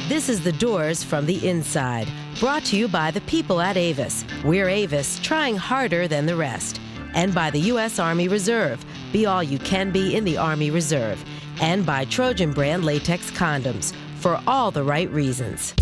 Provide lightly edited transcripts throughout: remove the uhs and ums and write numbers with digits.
This is The Doors from the Inside, brought to you by the people at Avis. We're Avis, trying harder than the rest. And by the U.S. Army Reserve. Be all you can be in the Army Reserve. And by Trojan brand latex condoms, for all the right reasons.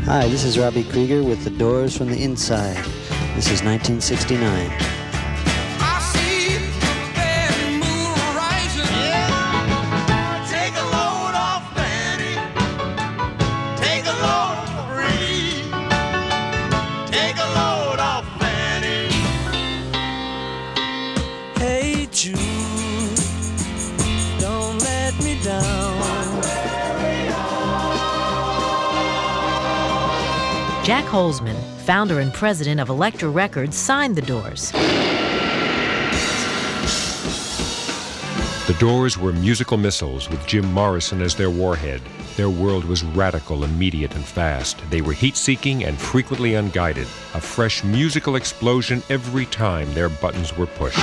Hi, this is Robbie Krieger with The Doors from the Inside. This is 1969. Hey Jude, don't let me down. Jack Holzman, founder and president of Elektra Records, signed The Doors. The Doors were musical missiles with Jim Morrison as their warhead. Their world was radical, immediate, and fast. They were heat-seeking and frequently unguided. A fresh musical explosion every time their buttons were pushed.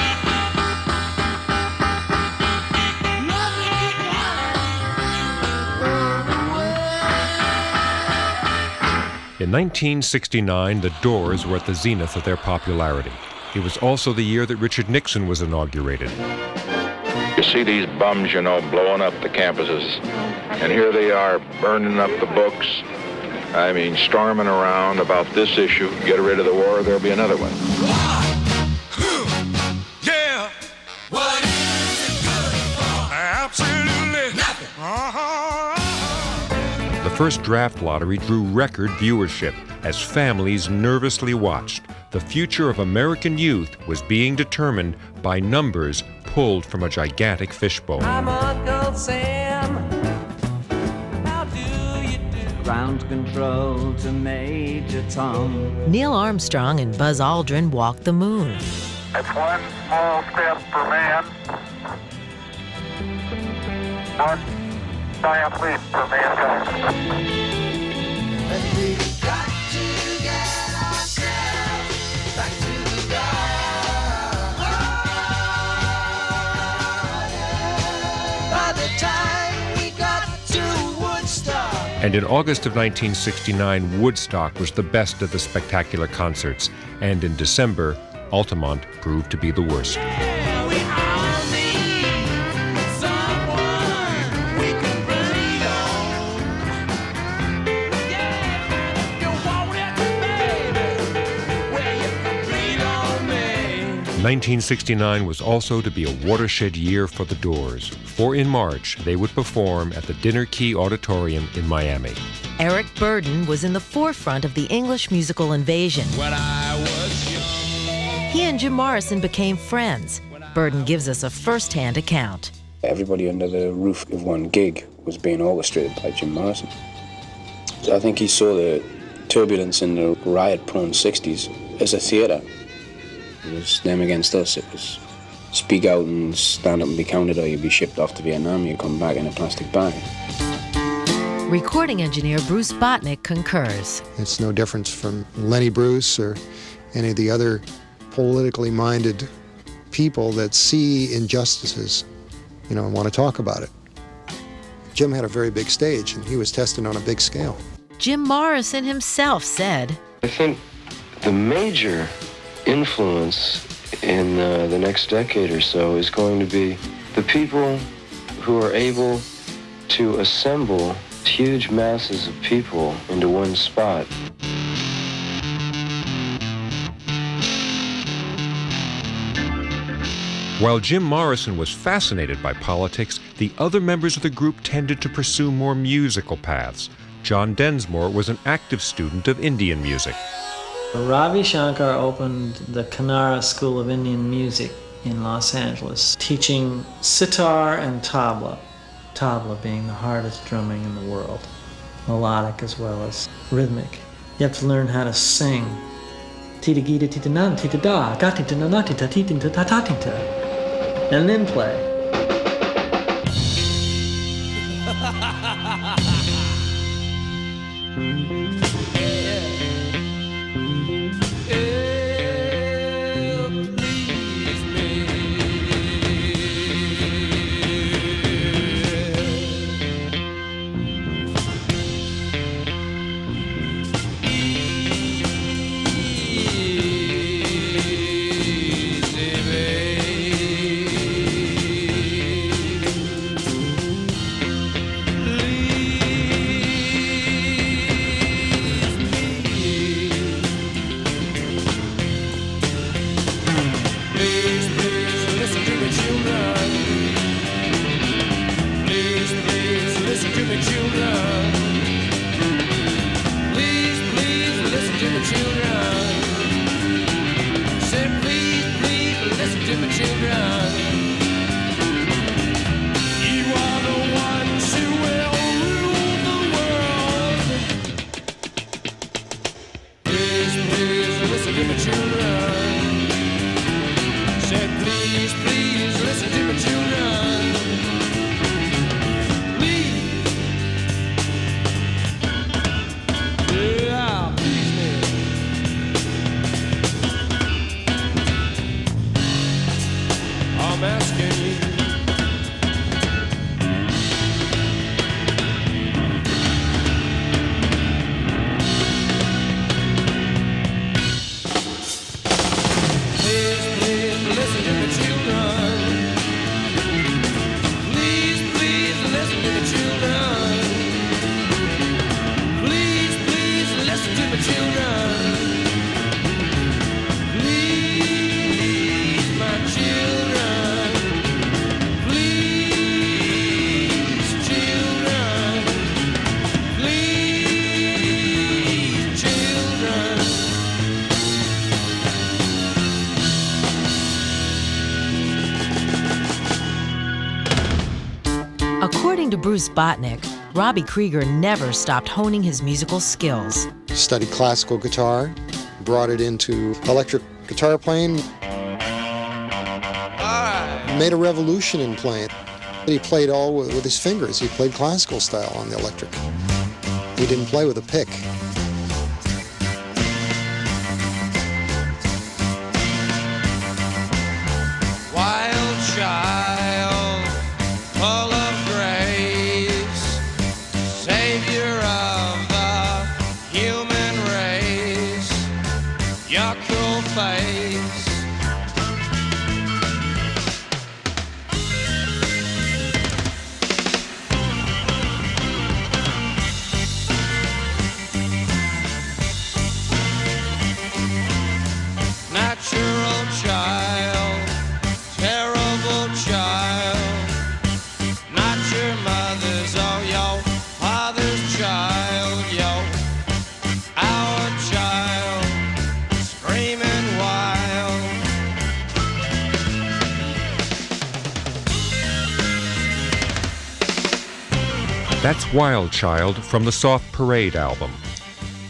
In 1969, The Doors were at the zenith of their popularity. It was also the year that Richard Nixon was inaugurated. You see these bums, blowing up the campuses. And here they are, burning up the books. I mean, storming around about this issue. Get rid of the war, there'll be another one. Yeah. What is it good for? Absolutely nothing. The first draft lottery drew record viewership as families nervously watched. The future of American youth was being determined by numbers pulled from a gigantic fishbowl. I'm Uncle Sam. How do you do? Ground control to Major Tom. Neil Armstrong and Buzz Aldrin walked the moon. It's one small step for man, one giant leap for mankind. We've got to get ourselves back to the garden. By the time we got to Woodstock. And in August of 1969, Woodstock was the best of the spectacular concerts. And in December, Altamont proved to be the worst. Yeah, we all need someone we can bleed on. Yeah, you want it, baby, where you can bleed on me. 1969 was also to be a watershed year for The Doors, for in March they would perform at the Dinner Key Auditorium in Miami. Eric Burdon was in the forefront of the English musical invasion. When I was young. He and Jim Morrison became friends. Burdon gives us a first-hand account. Everybody under the roof of one gig was being orchestrated by Jim Morrison. I think he saw the turbulence in the riot-prone 60s as a theatre. It was them against us. It was speak out and stand up and be counted, or you'd be shipped off to Vietnam. You come back in a plastic bag. Recording engineer Bruce Botnick concurs. It's no difference from Lenny Bruce or any of the other politically minded people that see injustices, and want to talk about it. Jim had a very big stage, and he was tested on a big scale. Jim Morrison himself said, I think the major influence in the next decade or so is going to be the people who are able to assemble huge masses of people into one spot. While Jim Morrison was fascinated by politics, the other members of the group tended to pursue more musical paths. John Densmore was an active student of Indian music. Ravi Shankar opened the Kanara School of Indian Music in Los Angeles, teaching sitar and tabla. Tabla being the hardest drumming in the world, melodic as well as rhythmic. You have to learn how to sing. Tita gita tita nan tita da ga tita na na tita tita ta ta tita, and then play. According to Bruce Botnick, Robbie Krieger never stopped honing his musical skills. Studied classical guitar, brought it into electric guitar playing. Made a revolution in playing. He played all with his fingers. He played classical style on the electric. He didn't play with a pick. Wild child, full of grace, savior of the human race, your cruel face. Natural child, terrible child, not your mother's, oh, yo, father's child, yo, our child, screaming wild. That's Wild Child from the Soft Parade album.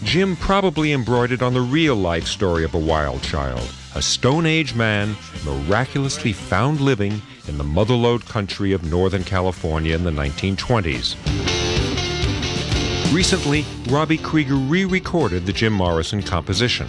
Jim probably embroidered on the real-life story of a wild child, a Stone Age man miraculously found living in the motherlode country of Northern California in the 1920s. Recently, Robbie Krieger re-recorded the Jim Morrison composition.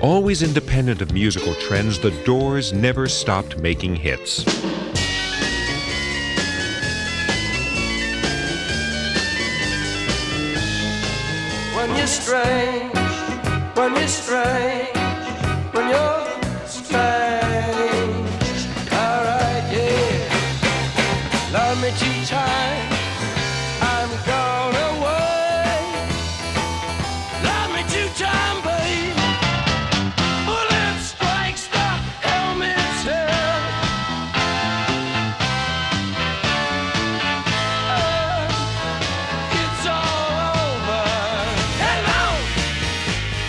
Always independent of musical trends, the Doors never stopped making hits. When you're strange, when you're strange, when you're strange. Alright, yeah. Love me 2 times, I'm gone away. Love me 2 times, babe. Bullet strikes the helmet's head. It's all over. Hello,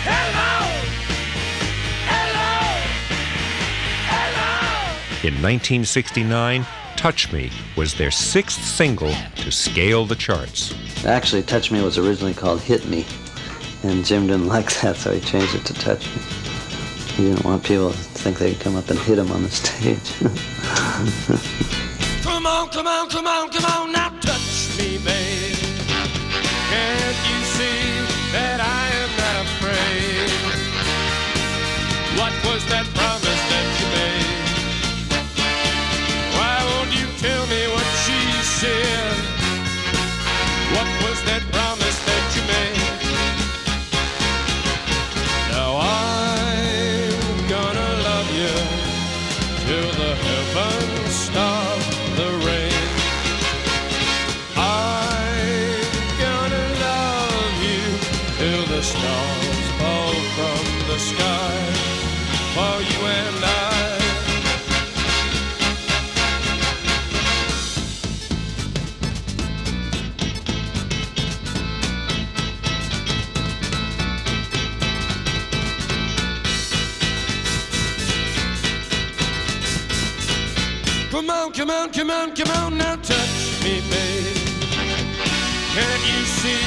hello, hello, hello. In 1969, Touch Me was their 6th single to scale the charts. Actually, Touch Me was originally called Hit Me, and Jim didn't like that, so he changed it to Touch Me. He didn't want people to think they could come up and hit him on the stage. Come on, come on, come on, come on, now touch me, babe. Can't you see that I am not afraid? What was that promise that you made? Why won't you tell me what she said? What was that promise that you made? Now I'm gonna love you till the heavens stop the rain. I'm gonna love you till the stars fall from the sky for you and I. Come on, come on, come on, come on, now touch me, babe. Can't you see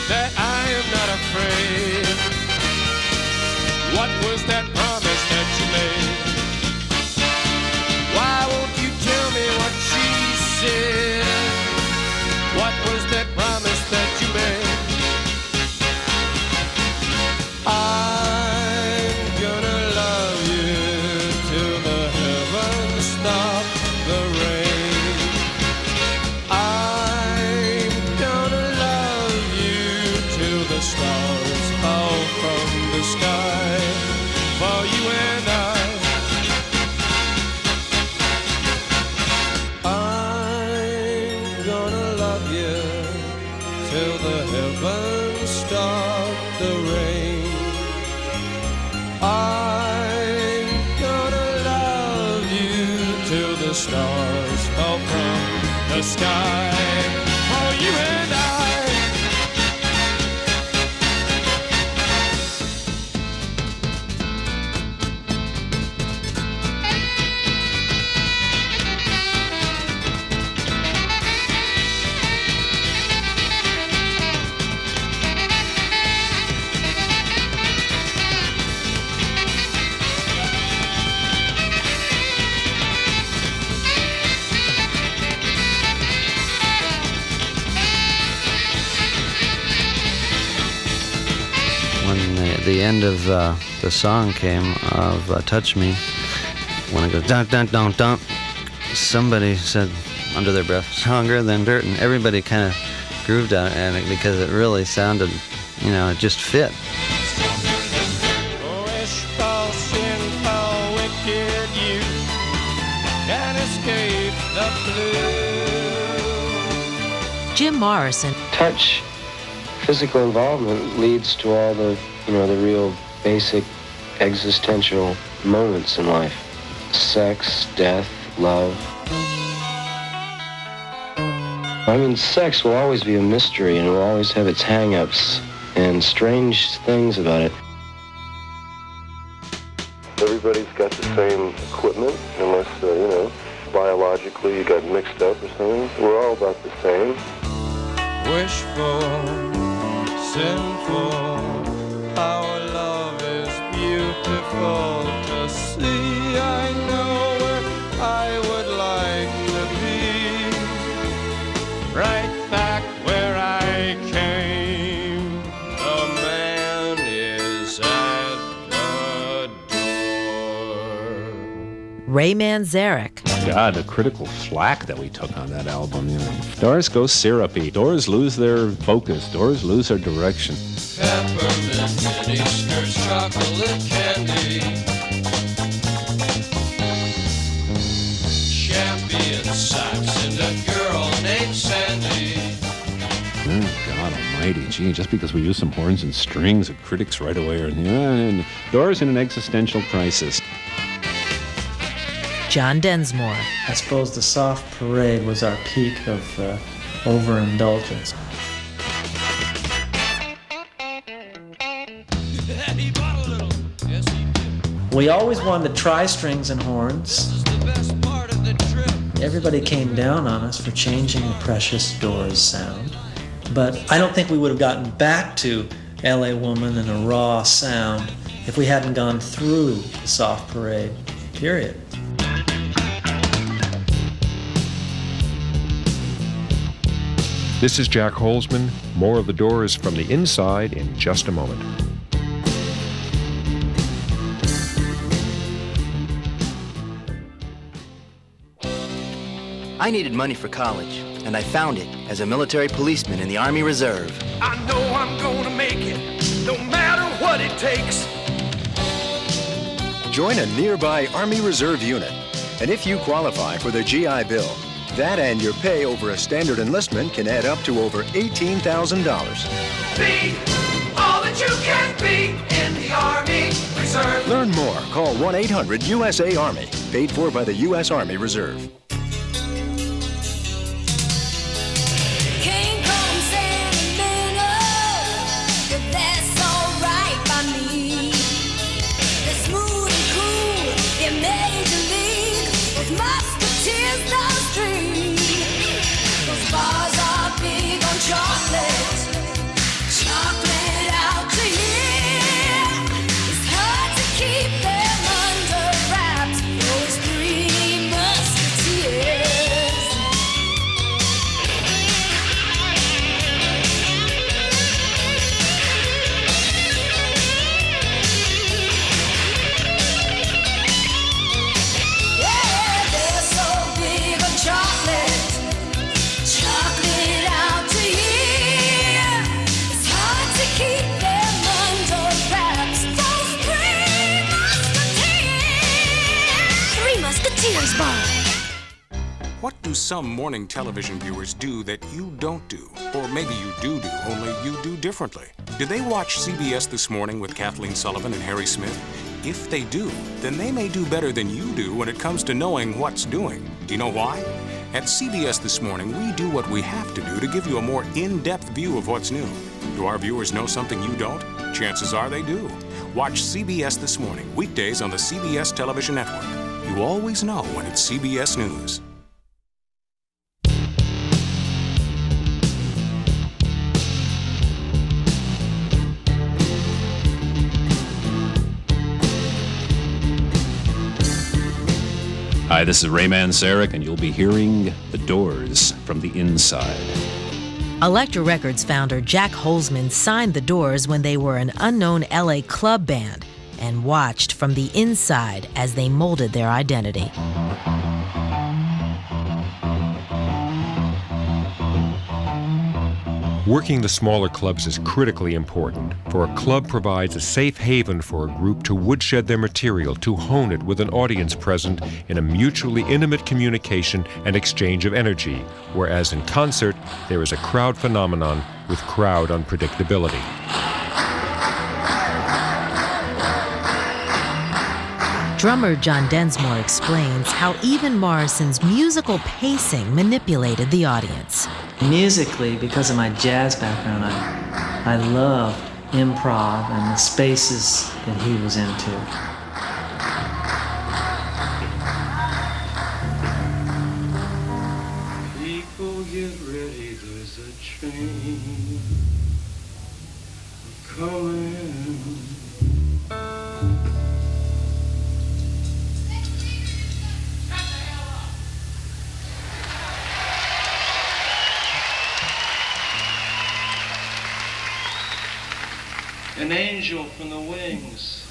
that I am not afraid? was that promise that you made? Why won't you tell me what she said? What was that promise that you made? I'm gonna love you till the heavens stop the rain. I'm gonna love you till the stars fall from the sky for you and I. I'm gonna love you till the heavens stop the rain. I'm gonna love you till the stars fall from the sky for you and I. When the end of the song came of Touch Me, when it goes dun dun dun dun, somebody said under their breath, stronger than dirt, and everybody kind of grooved on it, and because it really sounded, it just fit. Wishful, sinful, wicked you can't escape the blue. Jim Morrison. Touch, physical involvement leads to all the, the real basic existential moments in life. Sex, death, love. I mean, sex will always be a mystery and it will always have its hang-ups and strange things about it. Everybody's got the same equipment, unless, biologically you got mixed up or something. We're all about the same. Wishful, sinful, our love is beautiful to see. I know where I would like to be, right back where I came. The man is at the door. Ray Manzarek. God, the critical flack that we took on that album. Doors go syrupy. Doors lose their focus. Doors lose their direction. Peppermint miniskirts, chocolate candy, champion socks, and a girl named Sandy. Oh, God almighty. Gee, just because we use some horns and strings, the critics right away are, and Doors in an existential crisis. John Densmore. I suppose the Soft Parade was our peak of overindulgence. We always wanted tri-strings and horns. Everybody came down on us for changing the precious Doors sound. But I don't think we would have gotten back to LA Woman and a raw sound if we hadn't gone through the Soft Parade, period. This is Jack Holzman. More of the Doors from the inside in just a moment. I needed money for college, and I found it as a military policeman in the Army Reserve. I know I'm gonna make it, no matter what it takes. Join a nearby Army Reserve unit, and if you qualify for the GI Bill, that and your pay over a standard enlistment can add up to over $18,000. Be all that you can be in the Army Reserve. Learn more. Call 1-800-USA-ARMY. Paid for by the U.S. Army Reserve. Chocolate out to here. It's hard to keep do some morning television viewers do that you don't do? Or maybe you do, only you do differently. Did they watch CBS This Morning with Kathleen Sullivan and Harry Smith? If they do, then they may do better than you do when it comes to knowing what's doing. Do you know why? At CBS This Morning, we do what we have to do to give you a more in-depth view of what's new. Do our viewers know something you don't? Chances are they do. Watch CBS This Morning, weekdays on the CBS Television Network. You always know when it's CBS News. Hi, this is Rayman Sarek, and you'll be hearing The Doors from the inside. Elektra Records founder Jack Holzman signed The Doors when they were an unknown LA club band and watched from the inside as they molded their identity. Working the smaller clubs is critically important, for a club provides a safe haven for a group to woodshed their material, to hone it with an audience present in a mutually intimate communication and exchange of energy, whereas in concert, there is a crowd phenomenon with crowd unpredictability. Drummer John Densmore explains how even Morrison's musical pacing manipulated the audience. Musically, because of my jazz background, I love improv and the spaces that he was into. People get ready, there's a train coming. An angel from the wings.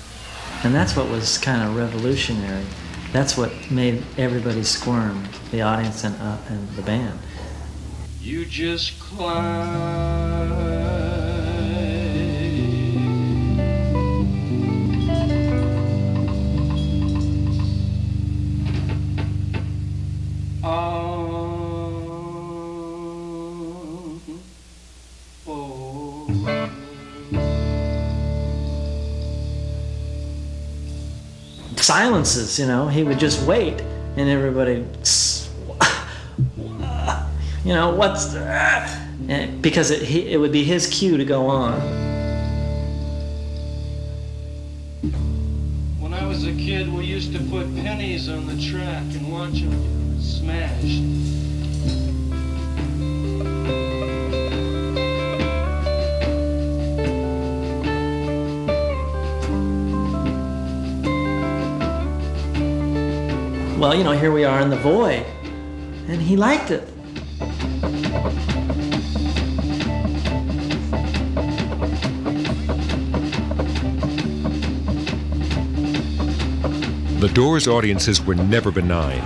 And that's what was kind of revolutionary. That's what made everybody squirm, the audience and the band. You just climb. Silences, you know, he would just wait and everybody, you know, what's, because it would be his cue to go on. When I was a kid, we used to put pennies on the track and watch them smash. Well, you know, here we are in the void, and he liked it. The Doors' audiences were never benign.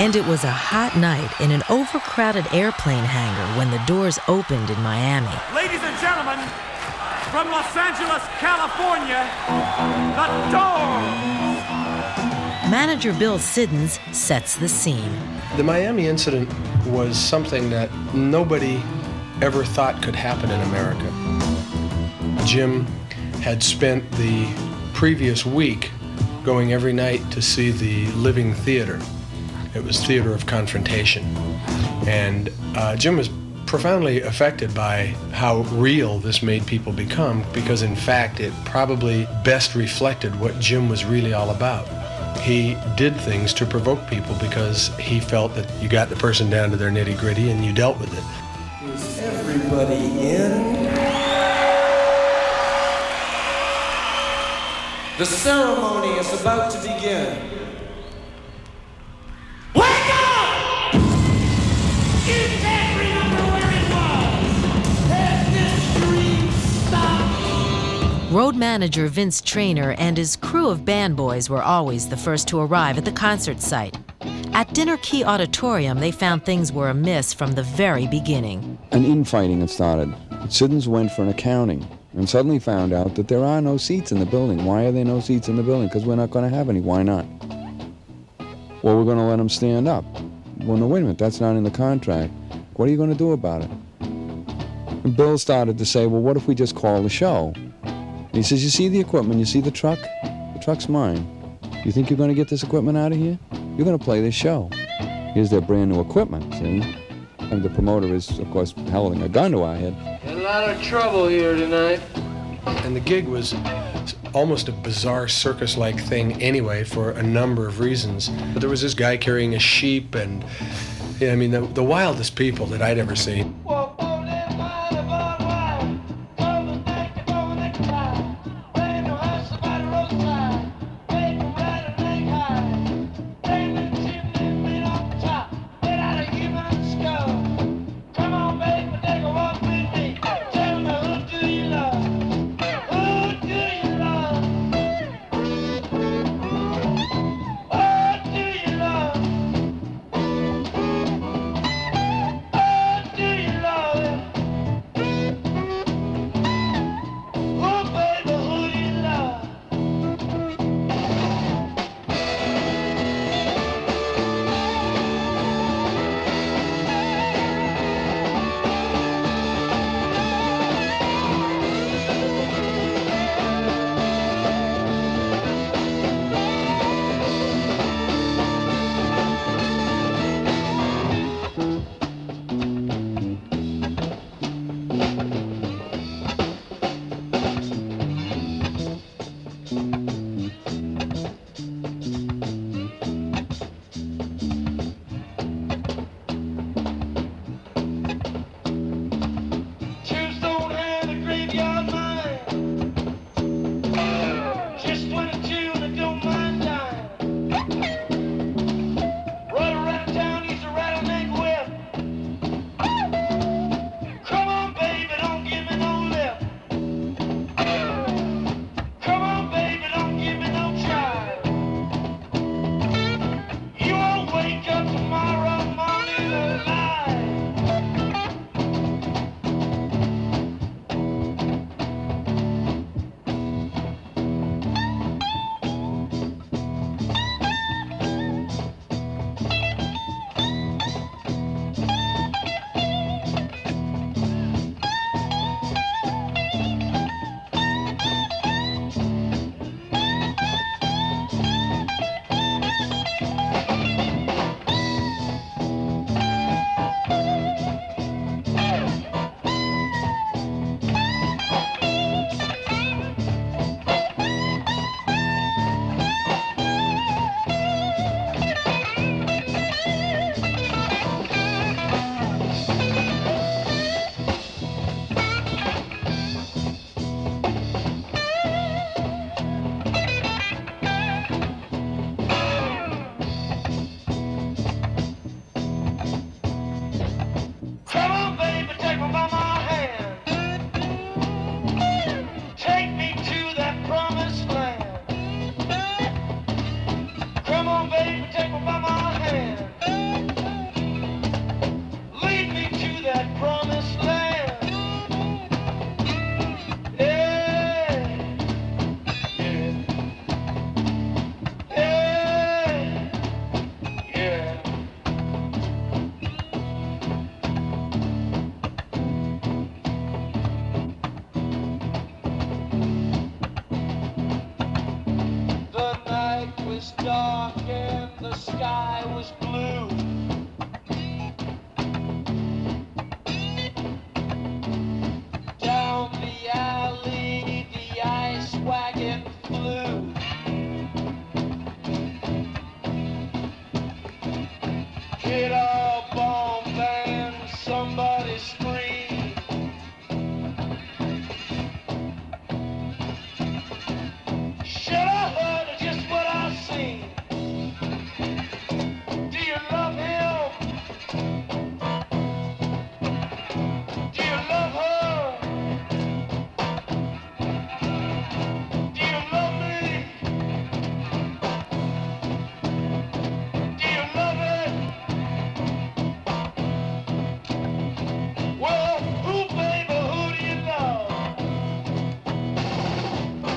And it was a hot night in an overcrowded airplane hangar when the Doors opened in Miami. Ladies and gentlemen, from Los Angeles, California, The Doors! Manager Bill Siddons sets the scene. The Miami incident was something that nobody ever thought could happen in America. Jim had spent the previous week going every night to see the Living Theater. It was theater of confrontation. And Jim was profoundly affected by how real this made people become, because in fact it probably best reflected what Jim was really all about. He did things to provoke people because he felt that you got the person down to their nitty-gritty and you dealt with it. Is everybody in? The ceremony is about to begin. Road manager Vince Traynor and his crew of band boys were always the first to arrive at the concert site. At Dinner Key Auditorium, they found things were amiss from the very beginning. An infighting had started. Citizens went for an accounting and suddenly found out that there are no seats in the building. Why are there no seats in the building? Because we're not going to have any. Why not? Well, we're going to let them stand up. Well, no, wait a minute, that's not in the contract. What are you going to do about it? And Bill started to say, well, what if we just call the show? And he says, you see the equipment, you see the truck? The truck's mine. You think you're going to get this equipment out of here? You're going to play this show. Here's their brand new equipment, see? And the promoter is, of course, holding a gun to our head. A lot of trouble here tonight. And the gig was almost a bizarre circus-like thing anyway for a number of reasons. But there was this guy carrying a sheep and, yeah, I mean, the wildest people that I'd ever seen.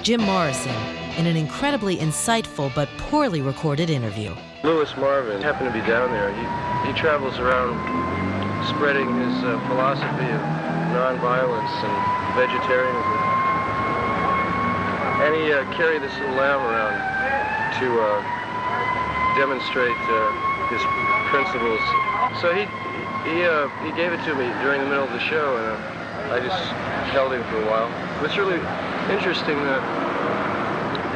Jim Morrison, in an incredibly insightful but poorly recorded interview. Louis Marvin happened to be down there. He travels around spreading his philosophy of nonviolence and vegetarianism. And he carried this little lamb around to demonstrate his principles. So he gave it to me during the middle of the show, and I just held him for a while. It was really interesting that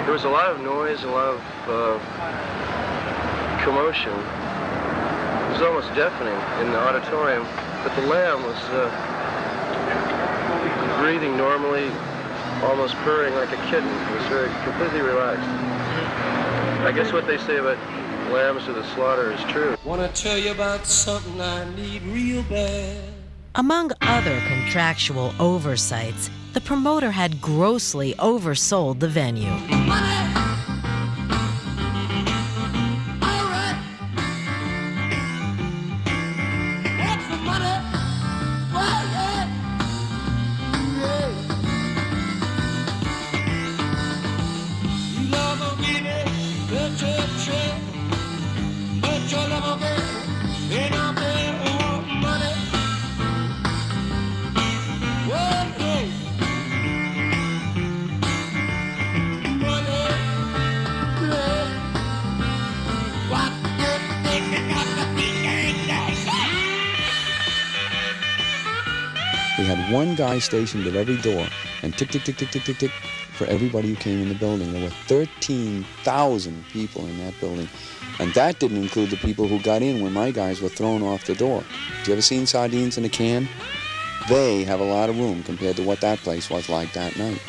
there was a lot of noise, a lot of commotion. It was almost deafening in the auditorium, but the lamb was breathing normally, almost purring like a kitten. It was completely relaxed. I guess what they say about lambs to the slaughter is true. Wanna tell you about something I need real bad. Among other contractual oversights, the promoter had grossly oversold the venue. We had one guy stationed at every door, and tick, tick, tick, tick, tick, tick, tick, for everybody who came in the building. There were 13,000 people in that building, and that didn't include the people who got in when my guys were thrown off the door. You ever seen sardines in a can? They have a lot of room compared to what that place was like that night.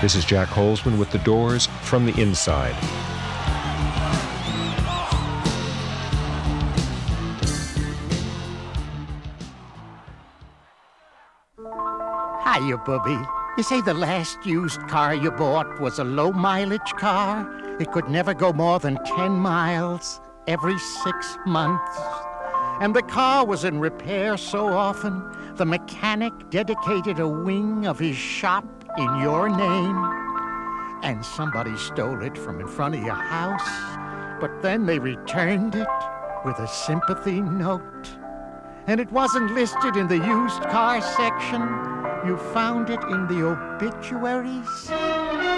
This is Jack Holzman with The Doors, From the Inside. Hiya, Bubby. You say the last used car you bought was a low-mileage car? It could never go more than 10 miles every 6 months. And the car was in repair so often, the mechanic dedicated a wing of his shop in your name. And somebody stole it from in front of your house, but then they returned it with a sympathy note. And it wasn't listed in the used car section. You found it in the obituaries.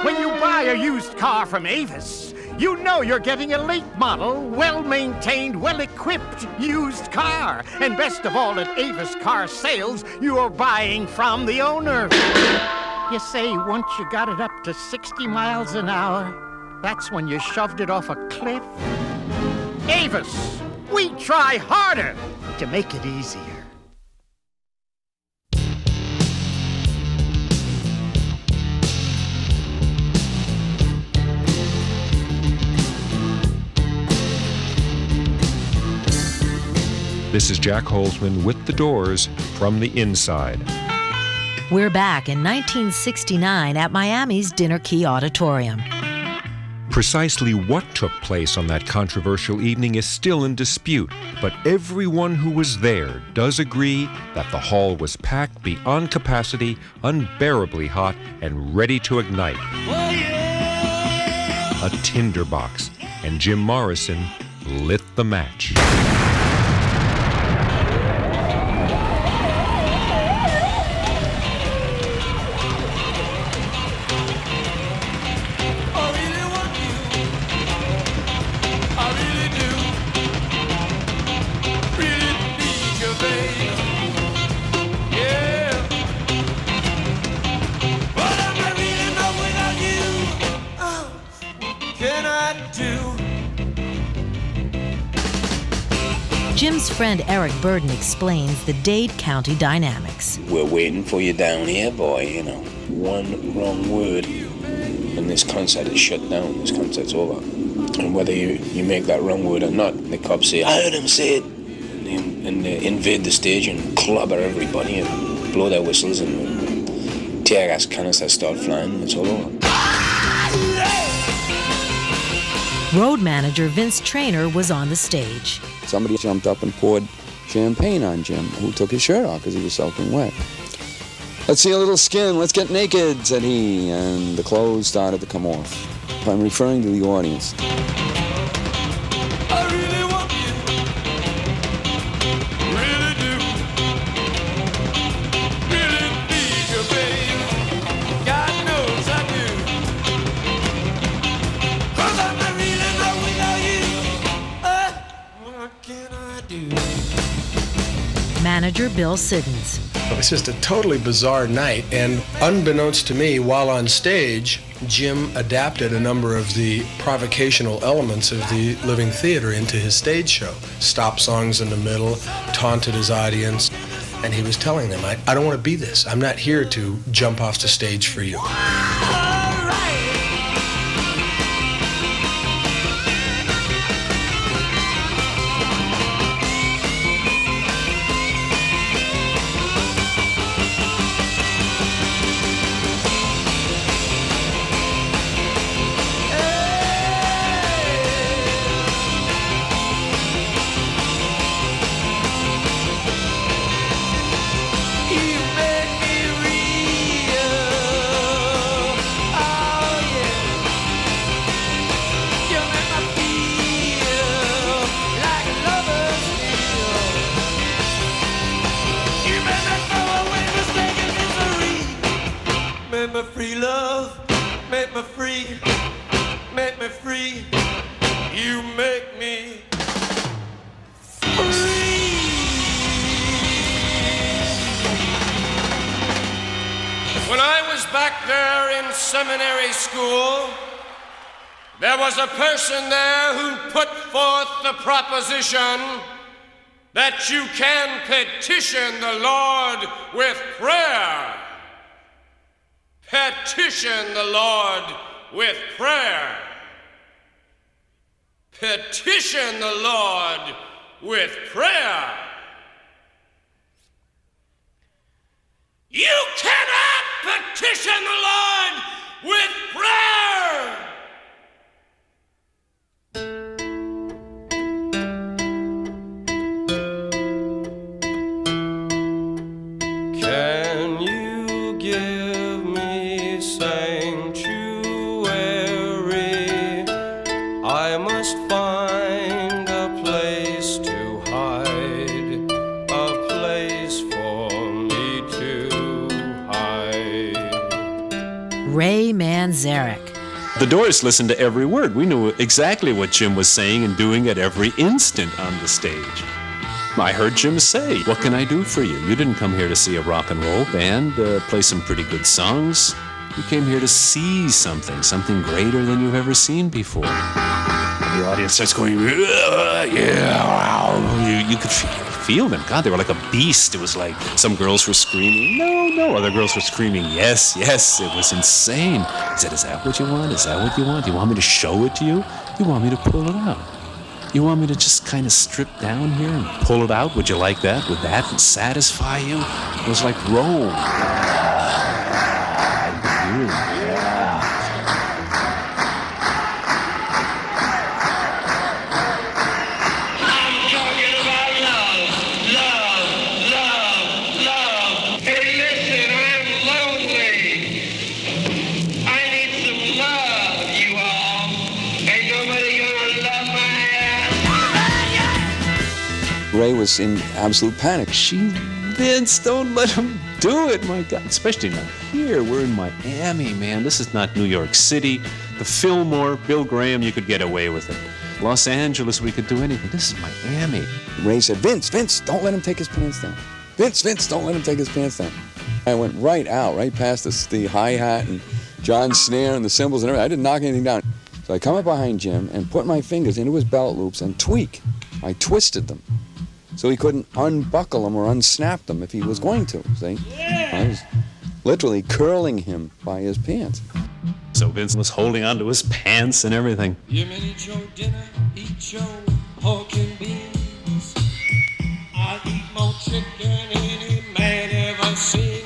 When you buy a used car from Avis, you know you're getting a late model, well-maintained, well-equipped used car. And best of all, at Avis Car Sales, you're buying from the owner. You say once you got it up to 60 miles an hour, that's when you shoved it off a cliff. Avis, we try harder to make it easier. This This is Jack Holzman with The Doors from the inside. We're back in 1969 at Miami's Dinner Key Auditorium. Precisely what took place on that controversial evening is still in dispute, but everyone who was there does agree that the hall was packed beyond capacity, unbearably hot, and ready to ignite. A tinderbox, and Jim Morrison lit the match. Jim's friend Eric Burden explains the Dade County dynamics. We're waiting for you down here, boy, you know. One wrong word and this concert is shut down, this concert's over. And whether you make that wrong word or not, the cops say, I heard him say it. And they invade the stage and clobber everybody and blow their whistles and tear gas canisters start flying and it's all over. Road manager Vince Traynor was on the stage. Somebody jumped up and poured champagne on Jim, who took his shirt off because he was soaking wet. Let's see a little skin, let's get naked, said he, and the clothes started to come off. I'm referring to the audience. I really want you, really do, really need you, babe. God knows I do. 'Cause I'm not really know without you. What can I do? Manager Bill Siddons. It was just a totally bizarre night, and unbeknownst to me, while on stage, Jim adapted a number of the provocational elements of the Living Theater into his stage show. Stop songs in the middle, taunted his audience, and he was telling them, I don't want to be this. I'm not here to jump off the stage for you. Make me free, love. Make me free. Make me free. You make me free. When I was back there in seminary school, there was a person there who put forth the proposition that you can petition the Lord with prayer. Petition the Lord with prayer. Petition the Lord with prayer. You cannot petition the Lord with prayer. Can you give me sanctuary? I must find a place to hide, a place for me to hide. Ray Manzarek. The Doors listened to every word. We knew exactly what Jim was saying and doing at every instant on the stage. I heard Jim say, what can I do for you? You didn't come here to see a rock and roll band, play some pretty good songs. You came here to see something greater than you've ever seen before. The audience starts going, yeah. You could feel them. God, they were like a beast. It was like some girls were screaming, no. Other girls were screaming, yes. It was insane. I said, is that what you want? Is that what you want? Do you want me to show it to you? You want me to pull it out? You want me to just kind of strip down here and pull it out? Would you like that? Would that satisfy you? It was like Rome. Ray was in absolute panic. Vince, don't let him do it, my God. Especially not here. We're in Miami, man. This is not New York City. The Fillmore, Bill Graham, you could get away with it. Los Angeles, we could do anything. This is Miami. Ray said, Vince, don't let him take his pants down. Vince, don't let him take his pants down. I went right past the hi-hat and John's snare and the cymbals and everything. I didn't knock anything down. So I come up behind Jim and put my fingers into his belt loops and tweak. I twisted them. So he couldn't unbuckle them or unsnap them if he was going to, see? I was literally curling him by his pants. So Vince was holding onto his pants and everything. You may eat your dinner, eat your pork and beans. I eat more chicken than any man ever seen.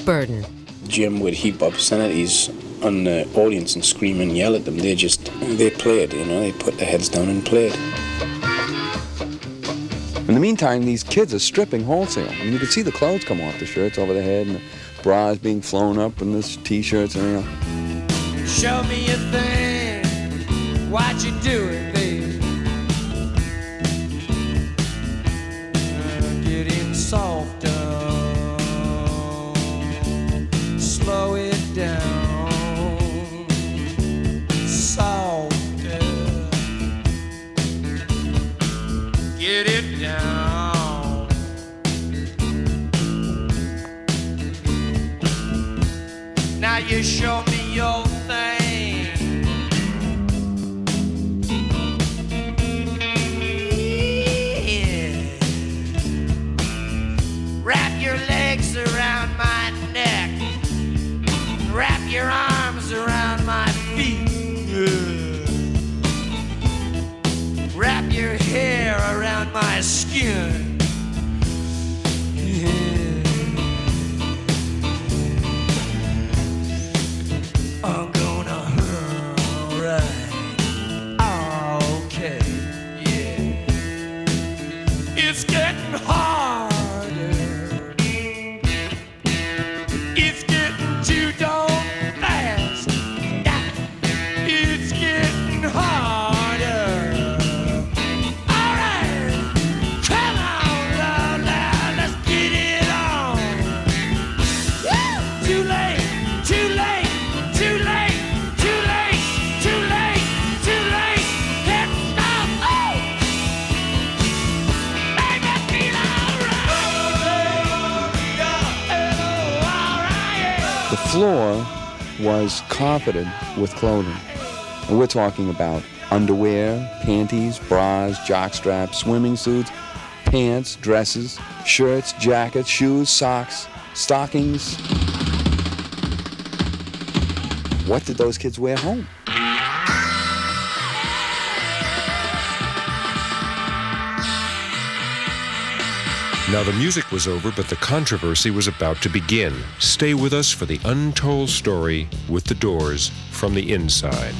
Burden. Jim would heap obscenities on the audience and scream and yell at them. They played, they put their heads down and played. In the meantime, these kids are stripping wholesale. I mean, you could see the clothes come off the shirts over the head and the bras being flown up and the t-shirts and Show me a thing, why'd you do it, babe? Getting softer. Slow it down, softer. Get it down. Now you show me your thing. Yeah. Wrap your legs around my neck. Wrap your arms around my feet. Wrap your hair around my skin. I'm gonna alright. Okay, yeah. It's getting harder. It's getting too dark. It's getting harder. All right, come on, love, now let's get it on. Woo! Too late, too late, too late, too late, too late, too late. Can't stop. Oh, make me feel alright. The floor was carpeted with clothing. And we're talking about underwear, panties, bras, jockstraps, swimming suits, pants, dresses, shirts, jackets, shoes, socks, stockings. What did those kids wear home? Now the music was over, but the controversy was about to begin. Stay with us for the untold story with the Doors from the inside.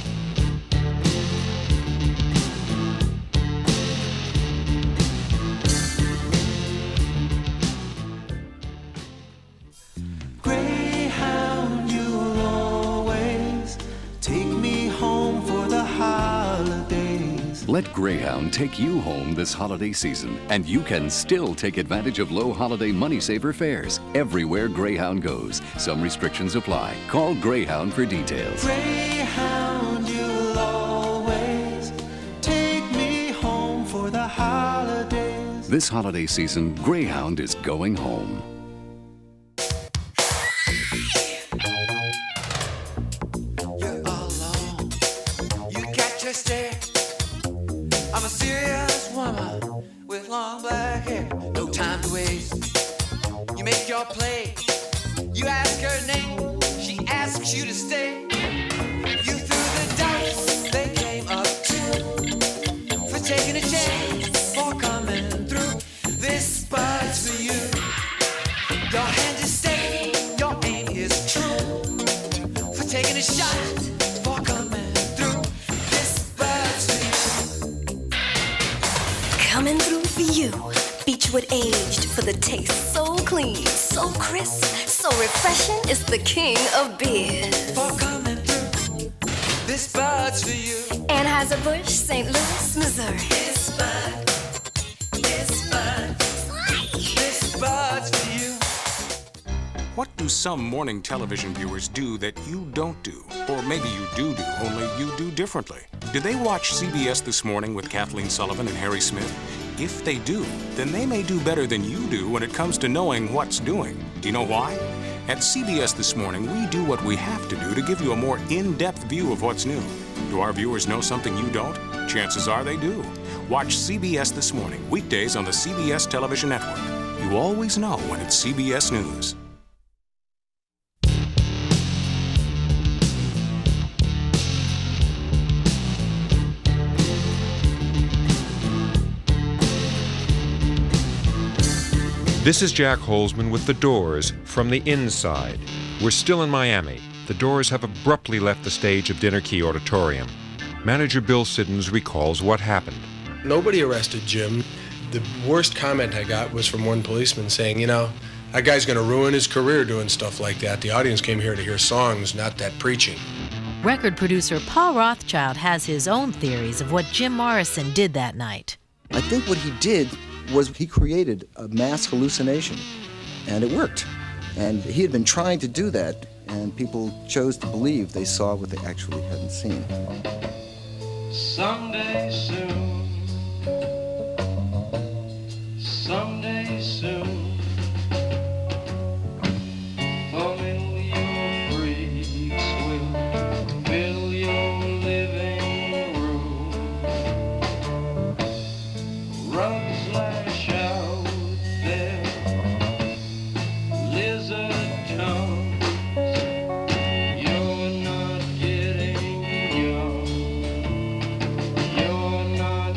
Greyhound, you'll always take me home for the holidays. Let Greyhound take you home this holiday season, and you can still take advantage of low holiday money saver fares everywhere Greyhound goes. Some restrictions apply. Call Greyhound for details. Greyhound, you'll always take me home for the holidays. This holiday season, Greyhound is going home. I'm a serious woman with long black hair. No time to waste. You make your play. You ask her name. She asks you to stay. You threw the dice. They came up too. For taking a chance. For coming through. This spot's for you. Your hand is steady. Your aim is true. For taking a shot. For coming through. This spot's for you. Coming through for you. Beechwood aged for the taste. So clean, so crisp, so refreshing. It's the king of beers. For coming through. This spot's for you. Anheuser-Busch, St. Louis, Missouri. This spot. This spot. This spot's for you. What do some morning television viewers do that you don't do? Or maybe you do, only you do differently. Did they watch CBS This Morning with Kathleen Sullivan and Harry Smith? If they do, then they may do better than you do when it comes to knowing what's doing. Do you know why? At CBS This Morning, we do what we have to do to give you a more in-depth view of what's new. Do our viewers know something you don't? Chances are they do. Watch CBS This Morning, weekdays on the CBS Television Network. You always know when it's CBS News. This is Jack Holzman with The Doors from the inside. We're still in Miami. The Doors have abruptly left the stage of Dinner Key Auditorium. Manager Bill Siddons recalls what happened. Nobody arrested Jim. The worst comment I got was from one policeman saying, you know, that guy's going to ruin his career doing stuff like that. The audience came here to hear songs, not that preaching. Record producer Paul Rothchild has his own theories of what Jim Morrison did that night. I think what he did was he created a mass hallucination, and it worked. And he had been trying to do that, and people chose to believe they saw what they actually hadn't seen. Someday soon, someday soon, a million freaks will fill your living room. Rugs lash out their lizard tongues. You're not getting young. You're not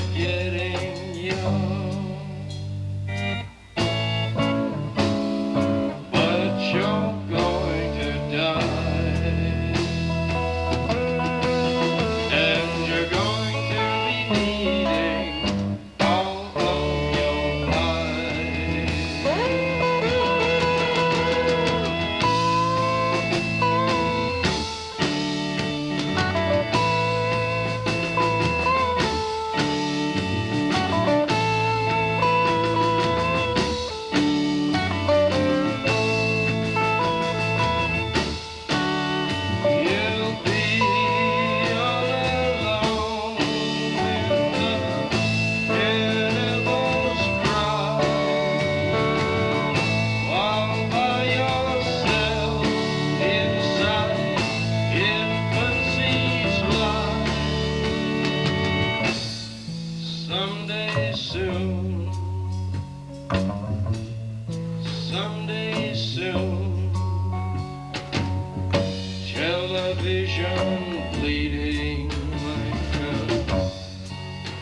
vision bleeding like a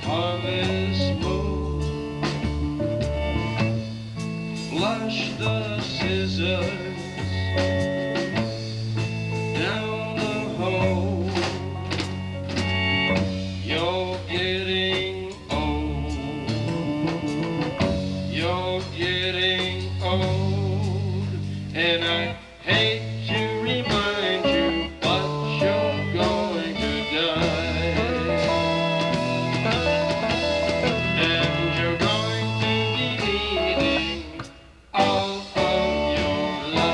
harvest moon. Flush the scissors down the hole. You're getting old. You're getting old, and I hate to remind you, but you're going to die. And you're going to be needing all of your life.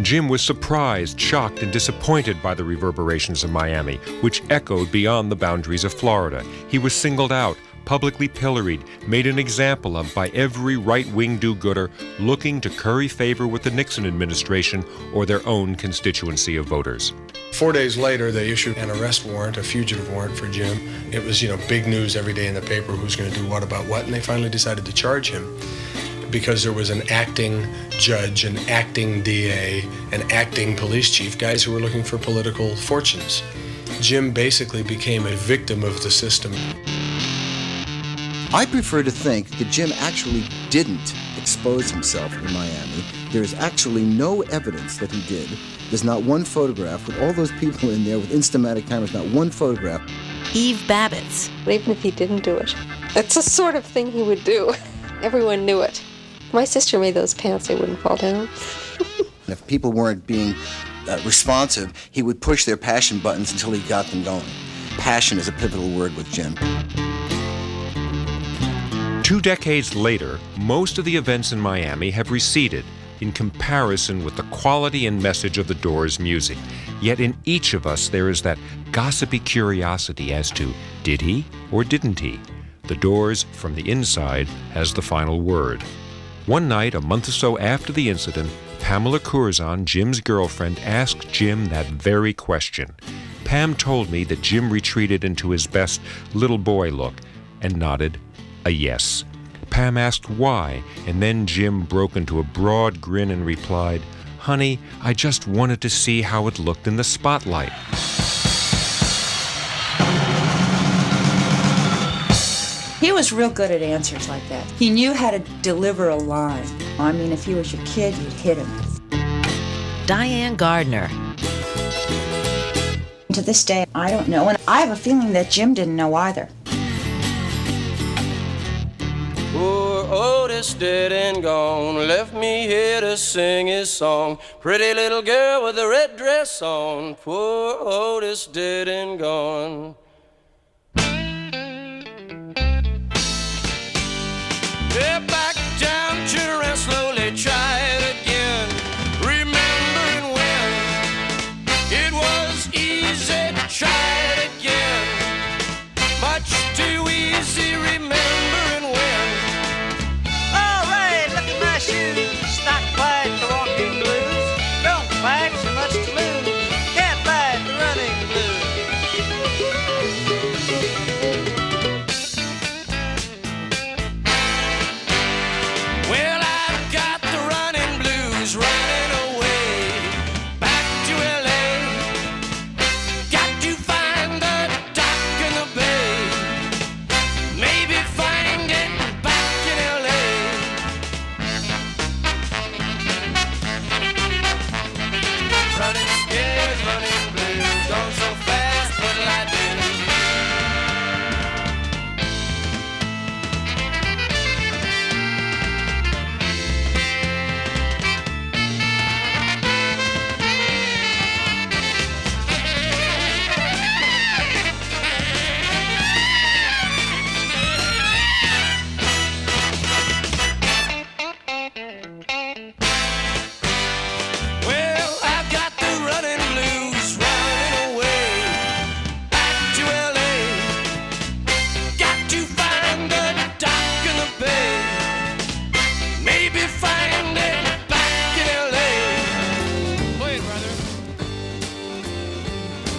Jim was surprised, shocked, and disappointed by the reverberations of Miami, which echoed beyond the boundaries of Florida. He was singled out, publicly pilloried, made an example of by every right-wing do-gooder looking to curry favor with the Nixon administration or their own constituency of voters. 4 days later, they issued an arrest warrant, a fugitive warrant for Jim. It was, big news every day in the paper, who's going to do what about what, and they finally decided to charge him because there was an acting judge, an acting DA, an acting police chief, guys who were looking for political fortunes. Jim basically became a victim of the system. I prefer to think that Jim actually didn't expose himself in Miami. There's actually no evidence that he did. There's not one photograph with all those people in there with Instamatic cameras, not one photograph. Eve Babbitts. Even if he didn't do it, it's the sort of thing he would do. Everyone knew it. My sister made those pants, they wouldn't fall down. If people weren't being responsive, he would push their passion buttons until he got them going. Passion is a pivotal word with Jim. 2 decades later, most of the events in Miami have receded in comparison with the quality and message of the Doors' music. Yet in each of us there is that gossipy curiosity as to, did he or didn't he? The Doors, from the inside, has the final word. One night, a month or so after the incident, Pamela Curzon, Jim's girlfriend, asked Jim that very question. Pam told me that Jim retreated into his best little boy look and nodded a yes. Pam asked why, and then Jim broke into a broad grin and replied, "Honey, I just wanted to see how it looked in the spotlight." He was real good at answers like that. He knew how to deliver a line. I mean, if he was your kid, you'd hit him. Diane Gardner. To this day, I don't know, and I have a feeling that Jim didn't know either. Poor Otis dead and gone, left me here to sing his song. Pretty little girl with a red dress on. Poor Otis dead and gone. Yeah, back down to rest, slowly try it again. Remembering when it was easy, try it again. Much too easy, remembering when. All right, look at my shoes. Not quite the walking blues. Don't fight so much to lose. Can't fight the running blues.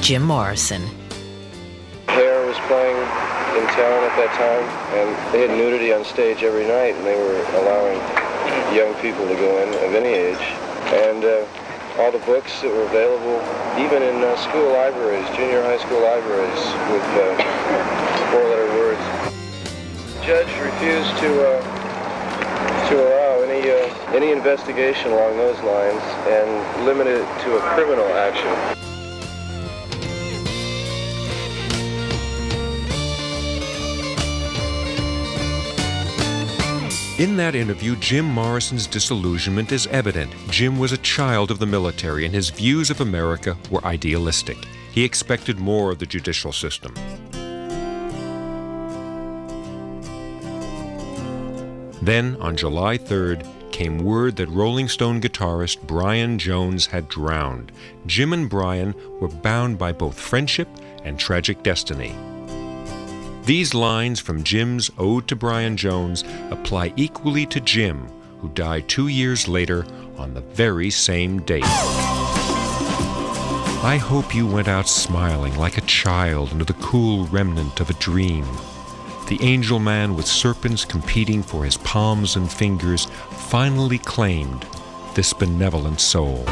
Jim Morrison. Hair was playing in town at that time, and they had nudity on stage every night, and they were allowing young people to go in of any age. And all the books that were available, even in school libraries, junior high school libraries, with four-letter words. The judge refused to allow any investigation along those lines and limited it to a criminal action. In that interview, Jim Morrison's disillusionment is evident. Jim was a child of the military, and his views of America were idealistic. He expected more of the judicial system. Then, on July 3rd, came word that Rolling Stone guitarist Brian Jones had drowned. Jim and Brian were bound by both friendship and tragic destiny. These lines from Jim's Ode to Brian Jones apply equally to Jim, who died 2 years later on the very same date. I hope you went out smiling like a child into the cool remnant of a dream. The angel man with serpents competing for his palms and fingers finally claimed this benevolent soul.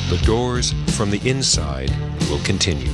The Doors from the Inside will continue.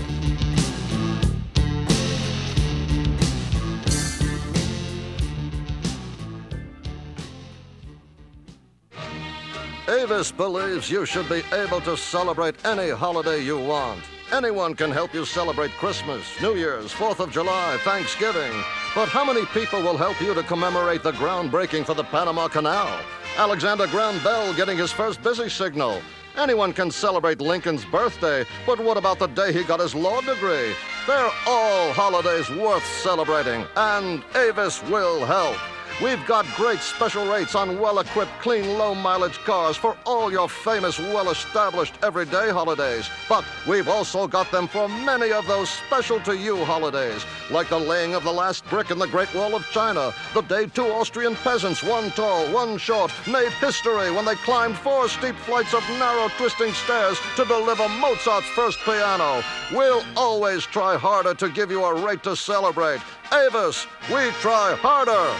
Avis believes you should be able to celebrate any holiday you want. Anyone can help you celebrate Christmas, New Year's, 4th of July, Thanksgiving. But how many people will help you to commemorate the groundbreaking for the Panama Canal? Alexander Graham Bell getting his first busy signal. Anyone can celebrate Lincoln's birthday, but what about the day he got his law degree? They're all holidays worth celebrating, and Avis will help. We've got great special rates on well-equipped, clean, low-mileage cars for all your famous, well-established everyday holidays. But we've also got them for many of those special-to-you holidays, like the laying of the last brick in the Great Wall of China, the day 2 Austrian peasants, one tall, one short, made history when they climbed 4 steep flights of narrow, twisting stairs to deliver Mozart's first piano. We'll always try harder to give you a rate to celebrate. Avis, we try harder.